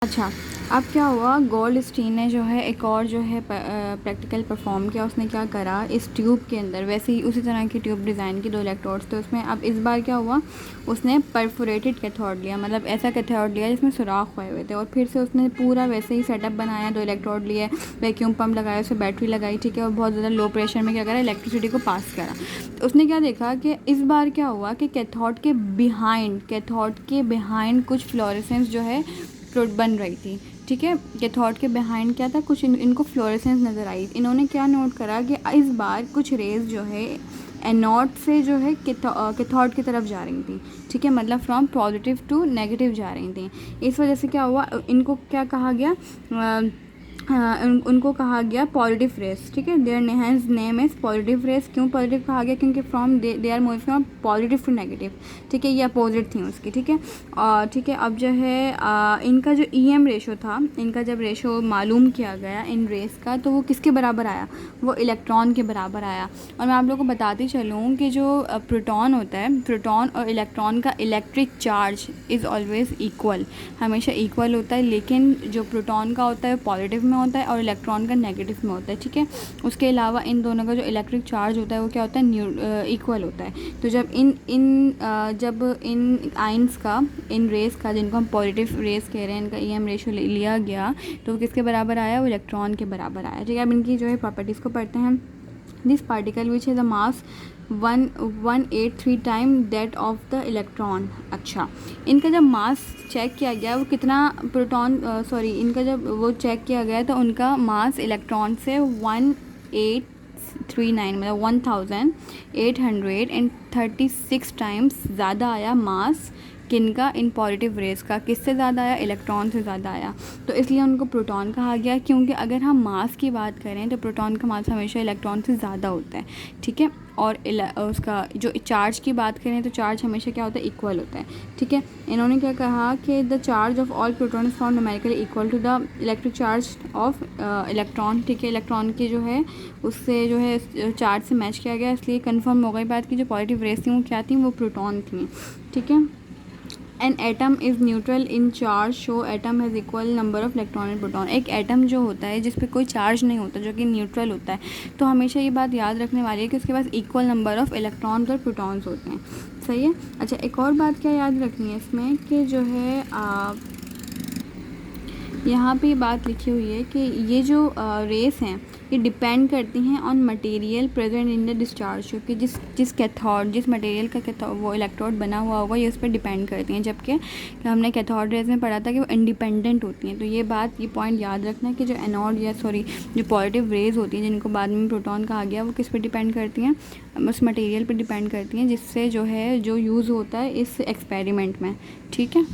अच्छा, अब क्या हुआ, गोल्डस्टीन ने जो है एक और जो है प्रैक्टिकल परफॉर्म किया। उसने क्या करा, इस ट्यूब के अंदर वैसे ही उसी तरह की ट्यूब डिज़ाइन की 2 इलेक्ट्रोड्स थे उसमें। अब इस बार क्या हुआ, उसने परफोरेटेड कैथोड लिया, मतलब ऐसा कैथोड लिया जिसमें सुराख हुए हुए थे, और फिर से उसने पूरा वैसे ही सेटअप बनाया। 2 इलेक्ट्रोड लिए, वैक्यूम पम्प लगाया, उसमें बैटरी लगाई, ठीक है, और बहुत ज़्यादा लो प्रेशर में क्या करा, इलेक्ट्रिसिटी को पास करा। तो उसने क्या देखा कि इस बार क्या हुआ कि कैथोड के बिहाइंड कुछ फ्लोरेसेंस जो है बन रही थी, ठीक है। कैथोड के बिहाइंड क्या था, कुछ इनको फ्लोरेसेंस नज़र आई। इन्होंने क्या नोट करा कि इस बार कुछ रेज जो है एनोड से जो है कैथोड की तरफ जा रही थी, ठीक है, मतलब फ्रॉम पॉजिटिव टू नेगेटिव जा रही थी। इस वजह से क्या हुआ, इनको क्या कहा गया, उनको कहा गया पॉजिटिव रेस, ठीक है। There hence name is positive rays. क्यों पॉजिटिव कहा गया, क्योंकि from they are moving from positive to negative, ठीक है, ये अपोजिट थी उसकी, ठीक है। और ठीक है, अब जो है इनका जो ईएम रेशो था, इनका जब रेशो मालूम किया गया इन रेस का, तो वो किसके बराबर आया, वो इलेक्ट्रॉन के बराबर आया। और मैं आप लोगों को बताती चलूँ कि जो प्रोटॉन होता है, प्रोटॉन और इलेक्ट्रॉन का electric charge is always equal, हमेशा इक्वल होता है। लेकिन जो प्रोटॉन का होता है पॉजिटिव में होता है और इलेक्ट्रॉन का नेगेटिव में होता है, ठीक है। उसके अलावा इन दोनों का जो इलेक्ट्रिक चार्ज होता है वो क्या होता है, इक्वल होता है। तो जब इन आइंस का, इन रेस का, जिनको हम पॉजिटिव रेस कह रहे हैं, इनका ईएम रेशो लिया गया, तो वो किसके बराबर आया, वो इलेक्ट्रॉन के बराबर आया, ठीक है। अब इनकी जो है प्रॉपर्टीज़ को पढ़ते हैं। This particle which has a mass 183 time that of the electron. अच्छा, इनका जब मास चेक किया गया, वो कितना इनका जब वो चेक किया गया तो उनका मास इलेक्ट्रॉन से 1839 मतलब 1836 टाइम्स ज़्यादा आया मास। किनका, इन पॉजिटिव रेस का। किससे ज़्यादा आया, इलेक्ट्रॉन से ज़्यादा आया। तो इसलिए उनको प्रोटॉन कहा गया, क्योंकि अगर हम मास की बात करें तो प्रोटॉन का मास हमेशा इलेक्ट्रॉन से ज़्यादा होता है, ठीक है। और उसका जो चार्ज की बात करें तो चार्ज हमेशा क्या होता है, इक्वल होता है, ठीक है। इन्होंने क्या कहा कि the charge of all proton is found numerically equal to the electric charge of electron, ठीक है। इलेक्ट्रॉन की जो है उससे जो है चार्ज से मैच किया गया, इसलिए कन्फर्म हो गई बात कि जो पॉजिटिव रेस थी वो क्या थी, वो प्रोटॉन थी, ठीक है। An atom is neutral in charge, show atom has equal number of electron and proton. एक एटम जो होता है जिस पे कोई चार्ज नहीं होता, जो कि न्यूट्रल होता है, तो हमेशा ये बात याद रखने वाली है कि उसके पास इक्वल नंबर ऑफ इलेक्ट्रॉन्स और प्रोटॉन्स होते हैं, सही है। अच्छा, एक और बात क्या याद रखनी है इसमें कि जो है यहाँ पे बात लिखी हुई है कि ये जो रेस हैं ये डिपेंड करती हैं on material present in the discharge, क्योंकि जिस मटेरियल का वो इलेक्ट्रोड बना हुआ होगा ये उस पर डिपेंड करती हैं। जबकि हमने कैथोड रेस में पढ़ा था कि वो इंडिपेंडेंट होती हैं। तो ये पॉइंट याद रखना कि जो जो पॉजिटिव रेज होती हैं, जिनको बाद में प्रोटॉन कहा गया, वो किस पर डिपेंड करती हैं, उस मटेरियल पर डिपेंड करती हैं जिससे जो यूज़ होता है इस एक्सपेरिमेंट में, ठीक है।